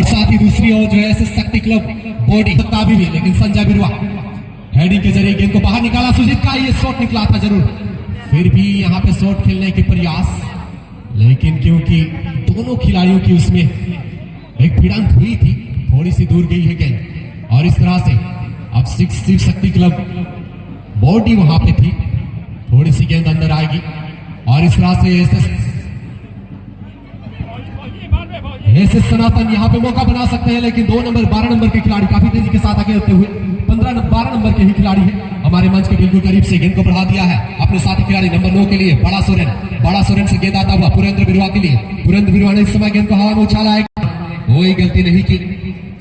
साथ ही दूसरी ओर जो है शक्ति क्लब बॉडी भी, लेकिन संजय बिरुआ हेडिंग के जरिए गेंद को बाहर निकाला। सुजीत का ये शॉट निकला था जरूर, फिर भी यहाँ पे शॉट खेलने के प्रयास, लेकिन क्योंकि दोनों खिलाड़ियों की उसमें एक भिड़ंत हुई थी, थोड़ी सी दूर गई है गेंद और इस तरह से अब शिव शक्ति क्लब बॉडी वहां पे थी, थोड़ी सी गेंद अंदर आएगी और इस तरह से एसएस सनातन यहाँ पे मौका बना सकते हैं, लेकिन 2 नंबर 12 नंबर के खिलाड़ी काफी तेजी के साथ आगे होते हुए 12 नंबर के ही खिलाड़ी हैं हमारे मंच के बिल्कुल करीब से गेंद को बढ़ा दिया है अपने साथी खिलाड़ी नंबर 9 के लिए बड़ा सोरेन से गेंद आता हुआ पुरेंद्र बिरुआ के लिए। पुरेंद्र बिरुआ ने इस समय गेंद को हवा में उछाला है, कोई गलती नहीं की,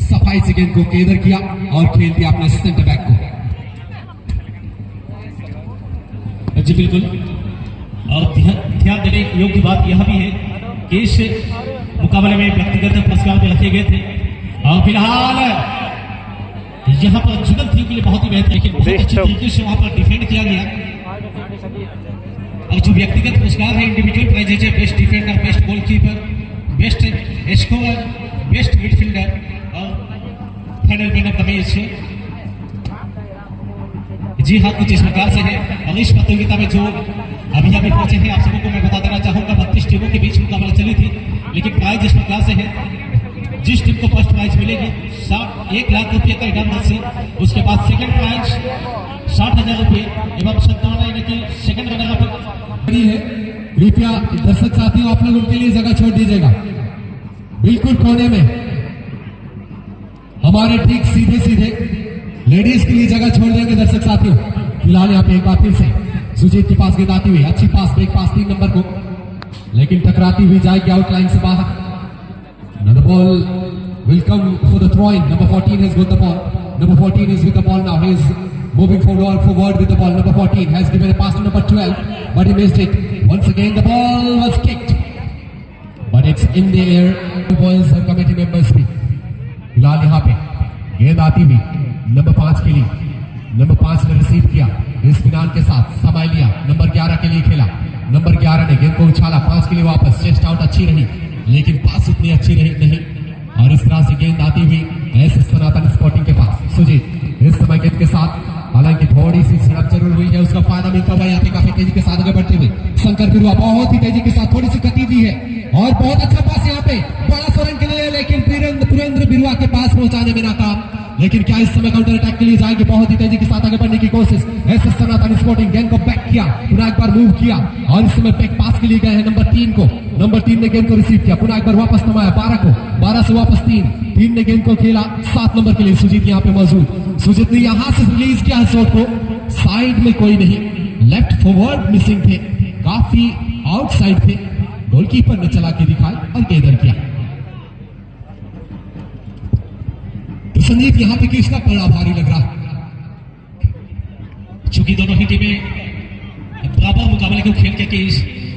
सफाई से गेंद को केंद्र किया और खेल दिया अपने सेंटर बैक को। जी बिल्कुल, और ध्यान देने योग्य बात यह भी है कि इस मुकाबले में व्यक्तिगत पुरस्कार भी रखे गए थे और फिलहाल यहाँ पर जुगल थी के लिए बहुत ही बेहतर, लेकिन बहुत अच्छी तरीके से वहां पर डिफेंड किया गया। और जो व्यक्तिगत पुरस्कार है, इंडिविजुअल प्राइजेज है, best defender, best goalkeeper, best scorer, best midfielder और final man of the match. जी हाँ, कुछ इस प्रकार से है। और इस प्रतियोगिता में जो अभी पहुंचे हैं, आप सबको मैं बता देना चाहूंगा 32 टीमों के बीच मुकाबला चली थी, लेकिन प्राइज इस प्रकार से है, जिस टीम को फर्स्ट प्राइज मिलेगी 1 लाख रुपये का इनाम राशि, उसके बाद सेकंड प्राइज 60,000 रुपये एवं 57 यानी कि सेकंड रनर अप है। कृपया दर्शक साथियों, आप लोग उनके लिए जगह छोड़ दीजिएगा, बिल्कुल कोने में हमारे ठीक सीधे लेडीज के लिए जगह छोड़ देंगे दर्शक साथियों। फिलहाल यहाँ पे एक बार फिर से सुजीत के पास गेंद आती हुई, अच्छी पास, ब्रेक पास 3 नंबर को, लेकिन टकराती हुई जाएगी आउटलाइन से बाहर। The ball will come for the throw-in. Number 14 has got the ball. Number 14 is with the ball now. He is moving forward with the ball. Number 14 has given a pass to number 12, but he missed it. Once again, the ball was kicked, but it's in the air. The boys are committee members भी फिलहाल यहाँ पे गेंद आती हुई number 5 के लिए, number 5 ने रिसीव किया, इस्मिनान के साथ संभाल लिया, नंबर 11 के लिए खेला, नंबर 11 ने गेंद को उछाला 5 के लिए वापस, चेस्ट आउट अच्छी रही, लेकिन पास उतनी अच्छी रही नहीं और इस तरह से गेंद आती हुई एसएस सनातन स्पोर्टिंग के पास। सुजीत इस समय गेंद के साथ, हालांकि थोड़ी सी झड़प जरूर हुई है, उसका फायदा मिलता हुआ यहाँ पे काफी तेजी के साथ आगे बढ़ते हुए शंकर बिरुआ बहुत ही तेजी के साथ थोड़ी सी गति दी है और बहुत अच्छा पास यहाँ पे बड़ा सोरेन के लिए, लेकिन पुरेंद्र बिरुआ के पास पहुंचाने में नाकाम। लेकिन क्या इस समय काउंटर अटैक के लिए जाएंगे, बहुत ही तेजी के साथ आगे बढ़ने की कोशिश। एसएस सनातन स्पोर्टिंग गेंद को बैक किया, पुनः एक बार मूव किया और इस समय बैक पास के लिए गए हैं नंबर 3 को। नंबर 3 ने गेंद को रिसीव किया, पुनः एक बार वापस थमाया 12 को, 12 से वापस 3 ने गेंद को खेला 7 नंबर के लिए। सुजीत यहाँ पे मौजूद, सुजीत ने यहाँ से रिलीज किया शॉट को, साइड में कोई नहीं, लेफ्ट फॉरवर्ड मिसिंग थे, काफी आउटसाइड थे, गोलकीपर ने चला के दिखाया और गेंदर किया। तो संदीप यहाँ पे किसका पलड़ा भारी लग रहा? चूंकि दोनों ही टीमें बराबर मुकाबले को खेल के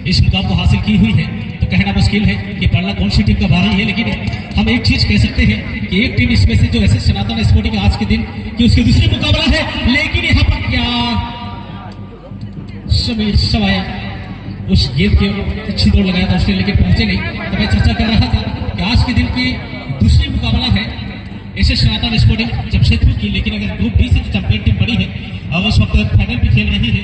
इस मुकाम को हासिल की हुई है, तो कहना मुश्किल है कि पलड़ा कौन सी टीम का भारी है, लेकिन हम एक चीज कह सकते हैं कि एक टीम इसमें से जो एसएस सनातन स्पोर्टिंग आज के दिन की उसकी दूसरी मुकाबला है, लेकिन यहाँ पर क्या समीर सवाया उस गेंद के अच्छी दौड़ लगाया था उसने, लेकिन पहुंचे नहीं। तो मैं चर्चा कर रहा था कि आज के दिन की दूसरी मुकाबला है एसएस सनातन स्पोर्टिंग जमशेदपुर की, लेकिन अगर ग्रुप डी से जो चैंपियन टीम बनी है और उस वक्त फाइनल भी खेल रही है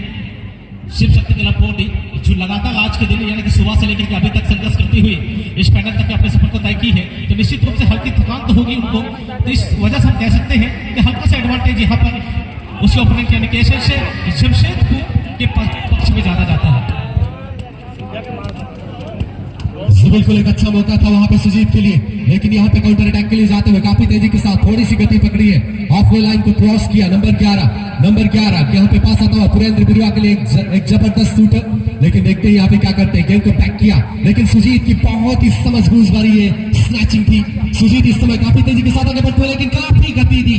शिव शक्ति क्लब बॉडी, जो लगातार आज के दिन यानी कि सुबह से लेकर अभी तक संघर्ष करती हुई इस फाइनल तक अपने सफर को तय की है, तो निश्चित रूप से हल्की थकान तो होगी उनको। तो इस वजह से हम कह सकते हैं कि हल्का सा एडवांटेज यहाँ पर उसके ओपोनेंट यानी कि एसएस से जमशेदपुर के पक्ष में जाना जाता है। बिल्कुल एक अच्छा मौका था वहां पे सुजीत के लिए, लेकिन यहाँ पे काउंटर अटैक के लिए जाते हुए काफी तेजी के साथ थोड़ी सी गति पकड़ी है, हाफ वे लाइन को क्रॉस किया। नंबर 11 यहाँ पे पास आता हुआ पुरेंद्र बिरुआ के लिए एक जबरदस्त शूटर, लेकिन देखते हैं यहाँ पे क्या करते हैं, गेंद को बैक किया, लेकिन सुजीत की बहुत ही समझबूझ वाली है स्नैचिंग थी। सुजीत इस समय काफी तेजी के साथ आगे बढ़ते हुए, लेकिन काफी गति दी,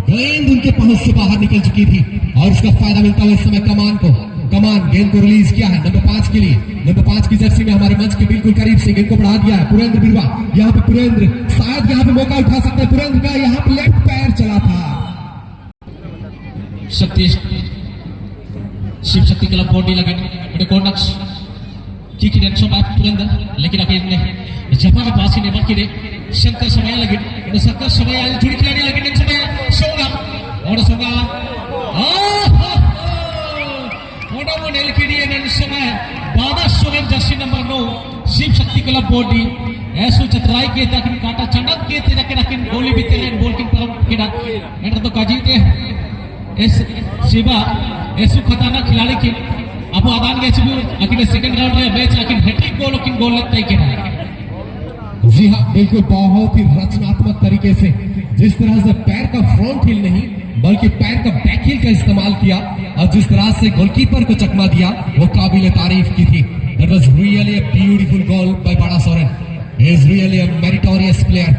गेंद उनके पहुंच से बाहर निकल चुकी थी और उसका फायदा मिलता हुआ इस समय कमान गेंद को रिलीज किया है नंबर 5 के लिए। नंबर 5 की जर्सी में हमारे मंच के बिल्कुल करीब से गेंद को बढ़ा दिया है पुरेंद्र बिरुआ। यहाँ पे पुरेंद्र शायद यहाँ पे मौका उठा सकते हैं, पुरेंद्र का यहाँ पे लेफ्ट पैर चला था। शिव शक्ति क्लब बॉडी लगे कोर्नर की पुरेंद्र, लेकिन अकेले जपा के पास ही नेबर के लिए शंकर समय लगे शंकर समय जुड़ी खिलाड़ी लगे समय सोगा और सोगा समय बादा सोगन Jersey number 9 Shiv Shakti club body ऐसो चतराई के तकिन काटा चंडक के ते जाके रखिन गोली बीते लेन बॉल किन परम किना एंटर तो काजीते एस शिवा ऐसो खतरनाक खिलाड़ी की अब आदान के छिबु अकिन सेकंड राउंड में मैच अकिन हैट्रिक गोल लगता है के जी हाँ बिल्कुल बहुत ही रचनात्मक तरीके से जिस तरह से पैर का फ्रंट हिल नहीं बल्कि पैर का बैक हिल का इस्तेमाल किया और जिस तरह से गोलकीपर को चकमा दिया वो काबिल तारीफ की थी। That was really a beautiful goal by Bada Soren. He is really a meritorious player.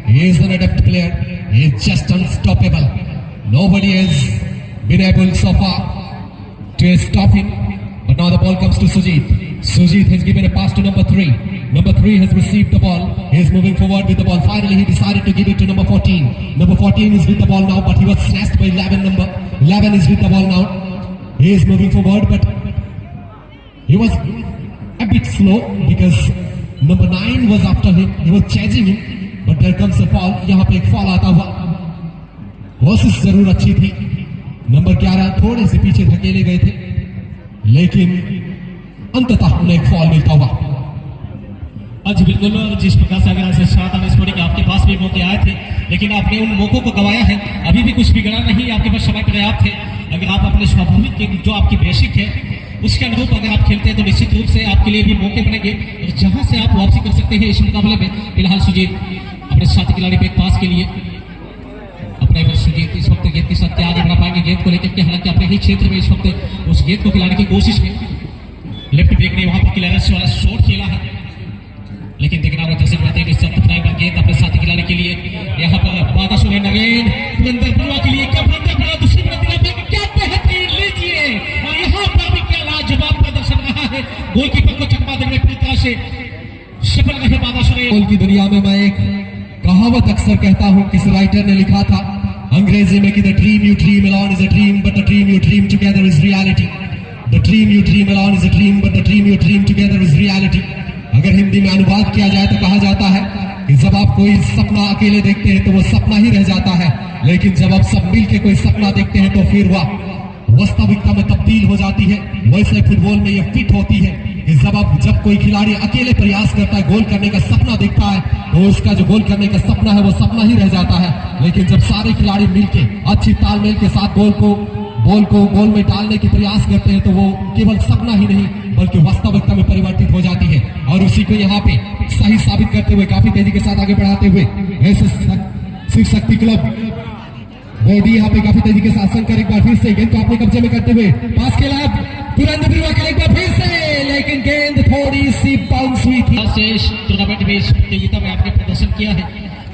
He is an adept player. He is just unstoppable. Nobody has been able so far to stop him. But now the ball comes to Sujit. Sujit has given a pass to number 3. Number 3 has received the ball. He is moving forward with the ball. Finally, he decided to give it to number 14. Number 14 is with the ball now, but he was snatched by 11. Number 11 is with the ball now. He is moving forward, but he was a bit slow because number 9 was after him. He was chasing him, but there comes a foul. यहाँ पे एक foul आता हुआ. कोशिश जरूर अच्छी थी. Number 11 थोड़े से पीछे धकेले गए थे, लेकिन अंततः उन्हें एक फॉल मिलता हुआ। आज बिल्कुल जिस प्रकार से अगर शरारत स्पोर्टिंग आपके पास भी मौके आए थे, लेकिन आपने उन मौकों को गंवाया है। अभी भी कुछ बिगड़ा नहीं, आपके पास समय पर्याप्त है। अगर आप अपने स्वाभाविक जो आपकी बेसिक है उसके अनुरूप अगर आप खेलते हैं तो निश्चित रूप से आपके लिए भी मौके बनेंगे और जहां से आप वापसी कर सकते हैं इस मुकाबले में। फिलहाल सुजीत अपने साथी खिलाड़ी पे एक पास के लिए अपने सुजीत इस वक्त गेंद के साथ आगे बढ़ा पाएंगे गेंद को लेकर के, हालांकि अपने ही क्षेत्र में इस वक्त उस गेंद को खिलाने की कोशिश में लेफ्ट ब्रेक ने वहां पर क्लियरेंस वाला शॉट खेला है, लेकिन देखना होगा जैसे कहते हैं कि सब पर गेंद अपने साथी खिलाड़ी के लिए यहाँ पर बादा सुने नगेन पुरंदर बुआ के लिए क्या पुरंदर बुआ दूसरी क्या बेहतरीन लीजिए और यहाँ पर भी क्या लाजवाब प्रदर्शन रहा है। गोलकीपर को चकमा देने में पूरी तरह से सफल रहे बादा सुने। गोल की दुनिया में मैं एक कहावत अक्सर कहता हूँ, किसी राइटर ने लिखा था अंग्रेजी में कि the dream you dream alone is a dream but the dream you dream together is reality. The dream you dream alone is a dream but the dream you dream together is reality. अगर हिंदी में अनुवाद किया जाए तो कहा जाता है कि जब आप कोई सपना अकेले देखते हैं तो वो सपना ही रह जाता है, लेकिन जब आप सब मिल के कोई सपना देखते हैं तो फिर वह वास्तविकता में तब्दील हो जाती है। वैसे फुटबॉल में यह फिट होती है कि जब कोई खिलाड़ी अकेले प्रयास करता है, गोल करने का सपना देखता है, तो उसका जो गोल करने का सपना है वो सपना ही रह जाता है। लेकिन जब सारे खिलाड़ी मिलके अच्छी तालमेल के साथ बॉल को गोल में डालने की प्रयास करते हैं तो वो केवल सपना ही नहीं बल्कि वास्तविकता में परिवर्तित हो जाती है। और उसी को यहाँ पे सही साबित करते हुए काफी तेजी के साथ आगे बढ़ाते हुए ऐसे शिव शक्ति क्लब बॉडी यहाँ पे काफी तेजी के साथ शंकर एक बार फिर से गेंद को अपने कब्जे में करते हुए पास खेला तुरंत एक बार फिर से, लेकिन गेंद थोड़ी सी बाउंस हुई थी। टूर्नामेंट में इस प्रतियोगिता में आपने प्रदर्शन किया है,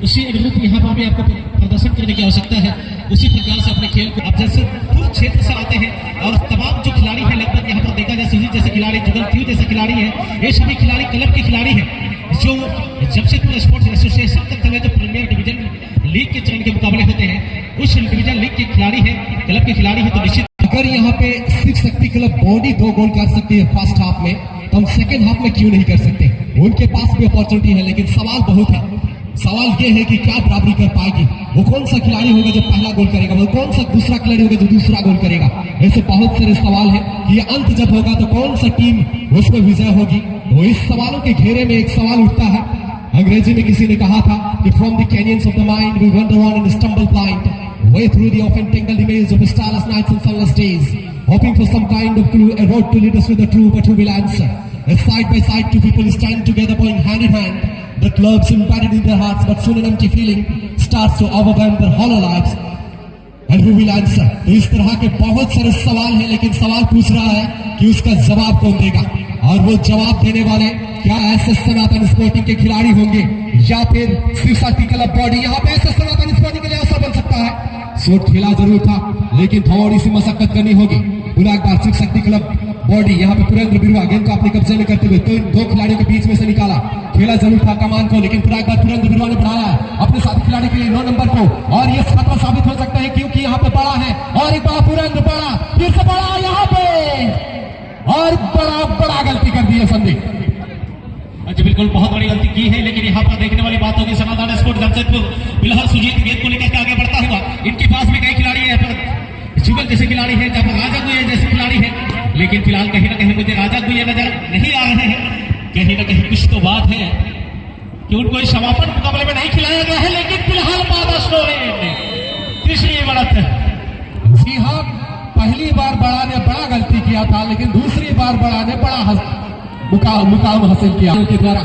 उसी अनुरूप यहाँ पर भी आपको प्रदर्शन करने की आवश्यकता है। उसी प्रकार से अपने खेल को आप जैसे पूरे क्षेत्र से आते हैं और तमाम जो खिलाड़ी है लगभग यहाँ पर देखा जाए सुजीत जैसे खिलाड़ी, जुगल क्यू जैसे खिलाड़ी है, ये सभी खिलाड़ी क्लब के खिलाड़ी है जो जमशेदपुर स्पोर्ट्स एसोसिएशन के तहत जो प्रीमियर डिवीजन लीग के चरण के मुकाबले होते हैं उस डिवीजन लीग के खिलाड़ी है, क्लब के खिलाड़ी है। तो निश्चित अगर यहाँ पे शिव शक्ति क्लब बॉडी 2 गोल कर सकती है फर्स्ट हाफ में, तो हम सेकेंड हाफ में क्यों नहीं कर सकते? उनके पास भी अपॉर्चुनिटी है, लेकिन सवाल बहुत है। सवाल ये है कि क्या बराबरी कर पाएगी, वो कौन सा खिलाड़ी होगा जो पहला गोल करेगा, वो कौन सा दूसरा खिलाड़ी होगा जो दूसरा गोल करेगा। ऐसे बहुत सारे सवाल है कि ये अंत जब होगा तो कौन सा टीम उसमें विजय होगी। तो इस सवालों के घेरे में एक सवाल उठता है। अंग्रेजी में किसी ने कहा था कि from the canyons of the mind we wander on and stumble blind way through the often tangled images of starless nights and sunless days, hoping for some kind of clue, a road to lead us to the true, but who will answer? As side by side two people stand together going hand in hand, that love's embedded in their hearts, but soon an empty feeling starts to overwhelm their hollow lives. And who will answer? तो इस तरह के बहुत सारे सवाल हैं, लेकिन सवाल पूछ रहा है कि उसका जवाब कौन देगा, और वो जवाब देने वाले क्या ऐसे सनातन स्पोर्टिंग के खिलाड़ी होंगे या फिर शिव शक्ति क्लब बॉडी। यहाँ पे ऐसे सनातन स्पोर्टिंग के लिए अवसर बन सकता है। शॉट खेला जरूर था, लेकिन थोड़ी सी मशक्कत करनी होगी। पुनः एक बार शिव शक्ति क्लब बॉडी यहाँ पे पुरेंद्र बिरुआ गेंद को अपने कब्जे में करते हुए दो खिलाड़ियों के बीच में से निकाला, खेला जरूर था कमान को, लेकिन पुनः एक बार पुरेंद्र बिरुआ ने बढ़ाया अपने साथी खिलाड़ी के लिए 9 नंबर को, और ये खतरा साबित हो सकता है क्योंकि यहाँ पे बड़ा है और एक बार पुरेंद्र बड़ा फिर से बड़ा यहाँ पे और बड़ा गलती कर दी है संदीप। जी बिल्कुल बहुत बड़ी गलती की है, लेकिन यहाँ पर देखने वाली बात होगी समाधान स्पोर्ट जमशेदपुर फिलहाल सुजीत गेंद को लेकर के आगे बढ़ता हुआ। इनके पास भी कई खिलाड़ी है, जुगल जैसे खिलाड़ी है, जहाँ पर राजा गुया जैसे खिलाड़ी है, लेकिन फिलहाल कहीं ना कहीं मुझे राजा गुया नजर नहीं आ रहे हैं। कहीं ना कहीं कुछ तो बात है कि उनको इस समापन मुकाबले में नहीं खिलाया गया है, लेकिन फिलहाल तीसरी बढ़त है। जी हाँ, पहली बार बड़ा ने बड़ा गलती किया था, लेकिन दूसरी बार बड़ा ने बड़ा मुकाम हासिल किया के द्वारा।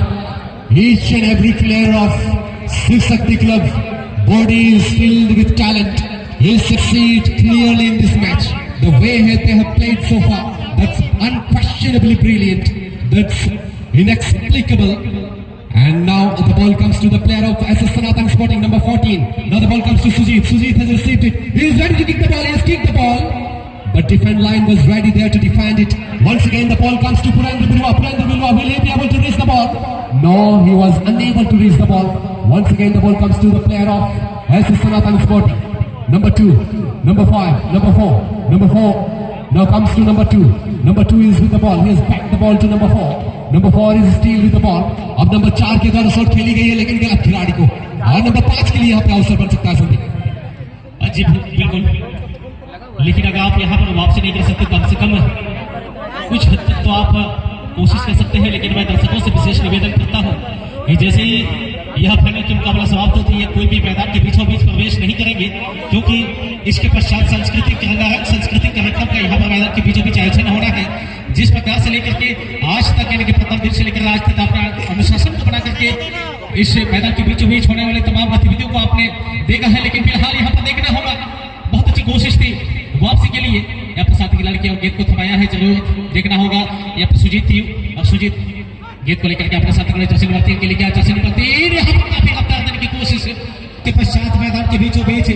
Each and every player of Shiv Shakti Club body is filled with talent. He succeed clearly in this match. The way they have played so far, that's unquestionably brilliant. That's inexplicable. And now the ball comes to the player of SS Sanatan Sporting, number 14. Now the ball comes to Sujit. Sujit has received it. He is ready to kick the ball. He has kicked the ball. But defense line was ready there to defend it. Once again the ball comes to Purendra Birwa. Purendra Birwa, will he be able to reach the ball? No, he was unable to reach the ball. Once again the ball comes to the player of SS Sanatan Sporting. Number 2, number 5, number 4, number 4. Now comes to number 2. Number 2 is with the ball. He has backed the ball to number 4. Number 4 is still with the ball. अब number 4 के द्वारा shot खेली गई है, लेकिन गलत खिलाड़ी को, और नंबर 5 के लिए यहाँ पे अवसर बन सकता है संदीप। जी बिल्कुल, लेकिन अगर आप यहाँ पर वापसी नहीं कर सकते, कम से कम कुछ हद तक तो आप कोशिश कर सकते हैं। लेकिन मैं दर्शकों से विशेष निवेदन करता हूँ कि जैसे ही यह फाइनल की मुकाबला समाप्त होती है, कोई भी मैदान के बीचों बीच प्रवेश नहीं करेंगे, क्योंकि इसके पश्चात सांस्कृतिक कार्यक्रम का यहाँ पर मैदान के बीचों बीच आयोजन होना है। जिस प्रकार से लेकर के आज तक, यानी कि प्रथम दिन से लेकर आज तक आपने अनुशासन को बना करके इस मैदान के बीचों बीच होने वाले तमाम गतिविधियों को आपने देखा है, लेकिन फिलहाल यहाँ पर देखना होगा, बहुत अच्छी कोशिश थी वापसी के लिए। यहाँ पर साथी खिलाड़ी के गेंद को थमाया है, जरूर देखना होगा। यहाँ पर सुजीत थी, और सुजीत गेंद को लेकर के अपने साथ जसिन वर्ती के लिए क्या, जसिन वर्ती यहाँ पर काफी रफ्तार देने की कोशिश के पश्चात मैदान के बीचों बीच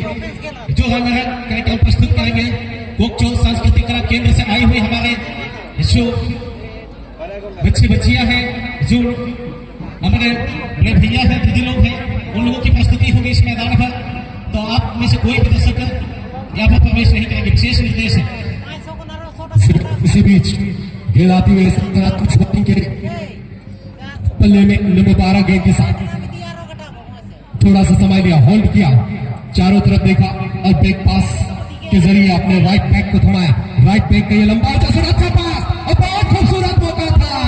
जो कार्यक्रम प्रस्तुत करेंगे कोकचो सांस्कृतिक कला केंद्र से आई हुई हमारे जो बच्चियां हैं, जो हमारे बड़े भैया हैं, दीदी लोग हैं, उन लोगों की प्रस्तुति होगी इस मैदान पर। तो आप में से कोई भी दर्शक यहाँ पर प्रवेश नहीं करेंगे, विशेष निर्देश है। इसी बीच गेंद आती हुई स्पोर्टिंग के पल्ले में नंबर 12 गेंद के साथ थोड़ा सा समय लिया, होल्ड किया, चारों तरफ देखा और बैक पास के जरिए अपने राइट बैक को थमाया। राइट बैक का ये लंबा अच्छा पास और बहुत खूबसूरत मौका था,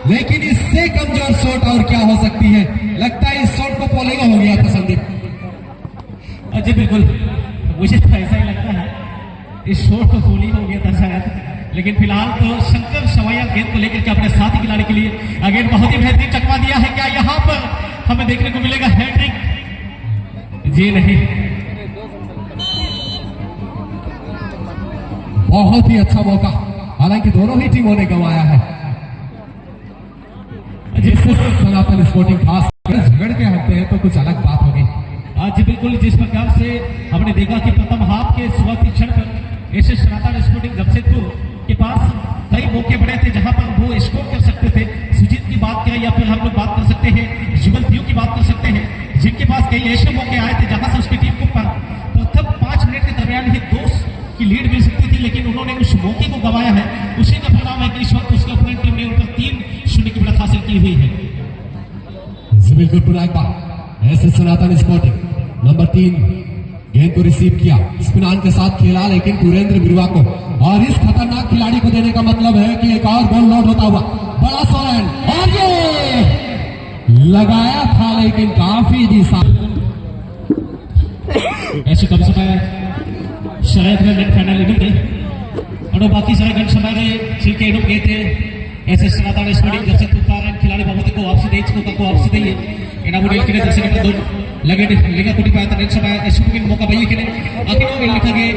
लेकिन इससे कमजोर शॉट और क्या हो सकती है। लगता है इस शॉट को पोलेगा हो गया था संदीप। जी बिल्कुल, मुझे तो ऐसा ही लगता है इस शॉट को गोली हो गया था शायद, लेकिन फिलहाल तो शंकर सवैया गेंद को लेकर के अपने साथी खिलाड़ी के लिए अगेन बहुत ही बेहतरीन चकमा दिया है। क्या यहाँ पर हमें देखने को मिलेगा हैट्रिक? जी नहीं, बहुत ही अच्छा मौका, हालांकि दोनों ही टीमों ने गंवाया है। सनातन स्पोर्टिंग खास झगड़ के हटते हैं तो कुछ अलग बात होगी। जी बिल्कुल, जिस प्रकार से हमने देखा कि प्रथम हाफ के शुरुआती क्षण पर एसएस सनातन स्पोर्टिंग जमशेदपुर के पास कई मौके बड़े थे जहां पर वो स्कोर कर सकते थे। सुजीत की बात करें या फिर हम लोग बात कर सकते हैं जुगल दियो की बात कर सकते हैं, जिनके पास कई ऐसे मौके आए थे जहां से उसकी टीम को प्रथम 5 मिनट के दरमियान ही 2 की लीड मिल सकती थी, लेकिन उन्होंने उस मौके को गंवाया है। उसी का परिणाम है कि इस वक्त उसके अपनी टीम ने उनका 3-0 की बढ़त हासिल की हुई है। बिल्कुल पुनः एक बार एसएस सनातन स्पोर्टिंग नंबर 3 गेंद को रिसीव किया, स्पिनान के साथ खेला, लेकिन पुरेंद्र बिरवा को, और इस खतरनाक खिलाड़ी को देने का मतलब है कि एक और गोल लॉट होता हुआ बड़ा सोलन, और ये लगाया था लेकिन काफी दिशा ऐसे कम समय शायद नेट फाइनल इनिंग थे और बाकी सारे गन समय छिलके इनिंग गए थे। ऐसे सनातन स्पोर्टिंग जब से तुकार खिलाड़ी बाबू को वापसी दे को वापसी दे एना बुडेल के जैसे के दो लगे लेगा कुटी पाता नेट समय ऐसे के मौका भाई के आखिर वो लिखा गए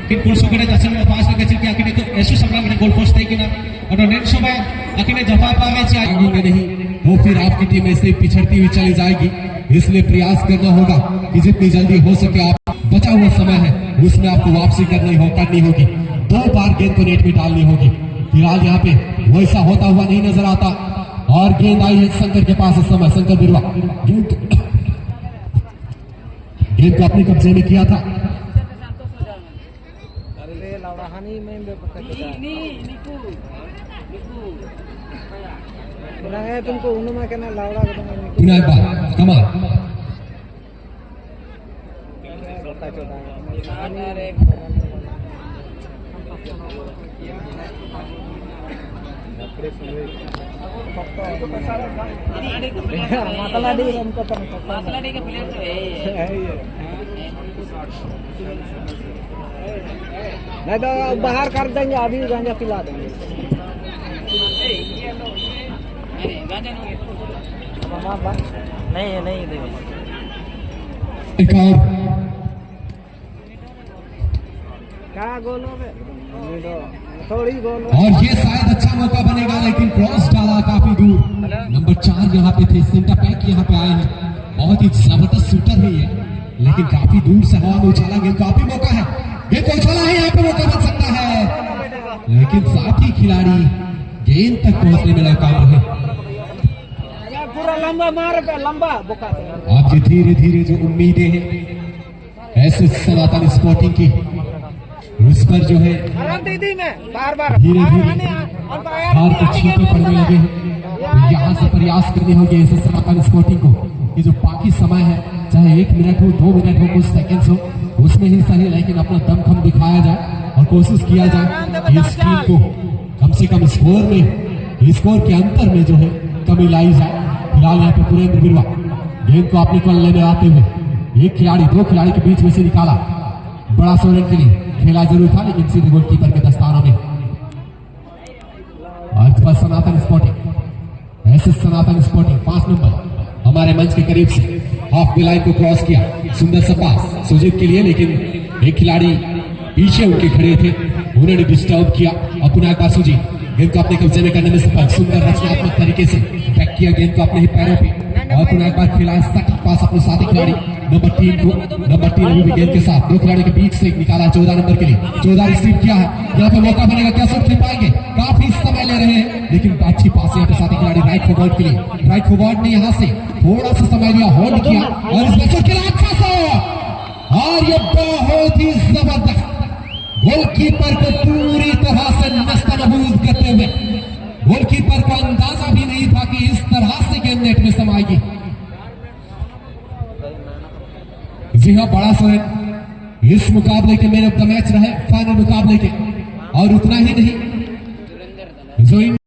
कि गोल सो के जैसे में पास लगे छिलके आखिर तो ऐसे समय में गोल पोस्ट है कि ना और नेट समय आखिर जवाब आ गए चाहिए नहीं, वो फिर आपकी टीम ऐसे पिछड़ती हुई चली जाएगी। इसलिए प्रयास करना होगा कि जितनी जल्दी हो सके आप बचा हुआ समय है उसमें आपको वापसी करनी होगी। 2 बार गेंद को नेट में डालनी होगी। फिलहाल यहाँ पे वैसा होता हुआ नहीं नजर आता, और गेंद आई है शंकर के पास इस समय। शंकर बिरवा गेंद को अपने कब्जे में किया था। तुमको उन्होंने कहना लावड़ा पुनः एक बार कमाल नहीं तो बाहर कर देंगे, अभी गांजा पिला देंगे। नहीं नहीं एक और क्या गोल हो गए? थोड़ी गोल और ये शायद अच्छा मौका बनेगा, लेकिन क्रॉस डाला काफी दूर। नंबर 4 यहाँ पे थे, सेंटर पैक यहाँ पे आए हैं, बहुत ही जबरदस्त शूटर है ये, लेकिन काफी दूर से हवा में उछाला गेंद, काफी मौका है, गेंद को उछाला है, यहाँ पे मौका बन सकता है, लेकिन साथ ही खिलाड़ी गेंद तक पहुंचने में नाकाम रहे। पूरा लंबा मार पे लंबा बुका। आप ये धीरे धीरे जो उम्मीदें हैं ऐसे सनातन स्पोर्टिंग की, उस पर जो है दीदी में बार बार धीरे धीरे हार के छींटे पड़ने लगे हैं। तो यहाँ से प्रयास करने होंगे ऐसे सनातन स्पोर्टिंग को कि जो बाकी समय है, चाहे 1 मिनट हो, 2 मिनट हो, कुछ सेकंड्स हो, उसमें ही सही, लेकिन अपना दमखम दिखाया जाए और कोशिश किया जाए कि इस टीम को कम से कम स्कोर के अंतर में जो है कमी लाई जाए। फिलहाल यहाँ पे पुरेंद्र बिरवा गेंद को अपने कल्ले में आते हुए एक खिलाड़ी 2 खिलाड़ी के बीच में से निकाला, बड़ा 100 रन के लिए खेला जरूर था, लेकिन सीधे गोलकीपर के दस्तानों में। अर्थ पर सनातन स्पोर्टिंग, ऐसे सनातन स्पोर्टिंग 5 नंबर हमारे मंच के करीब से हाफ लाइन को क्रॉस किया, सुंदर सा पास सुजीत के लिए, लेकिन एक खिलाड़ी पीछे उनके खड़े थे, उन्होंने डिस्टर्ब किया। अपना एक बार सुजीत गेंद को अपने कब्जे में करने में सफल, सुंदर रचनात्मक तरीके से बैक किया गेंद को अपने ही पैरों पे, और पुनः एक बार खिला सटीक पास अपने साथी खिलाड़ी नंबर 3 को। नंबर 3 अभी भी गेंद के साथ 2 खिलाड़ी के बीच से निकाला 14 नंबर के लिए, 14 रिसीव किया है, यहाँ पे मौका बनेगा, क्या सब खेल पाएंगे, काफी समय ले रहे हैं, लेकिन अच्छी पास यहाँ पे साथी खिलाड़ी राइट फॉरवर्ड के लिए, राइट फॉरवर्ड ने यहाँ से थोड़ा सा समय लिया, होल्ड किया और इसमें शॉट खेला अच्छा सा, और ये बहुत ही जबरदस्त गोलकीपर को पूरी तरह से नस्तनबूद करते हुए, गोलकीपर को अंदाजा भी नहीं था कि इस तरह से गेंद नेट में समाएगी। जी हाँ, बड़ा सोरेन इस मुकाबले के मैन ऑफ द मैच रहे, फाइनल मुकाबले के, और उतना ही नहीं जो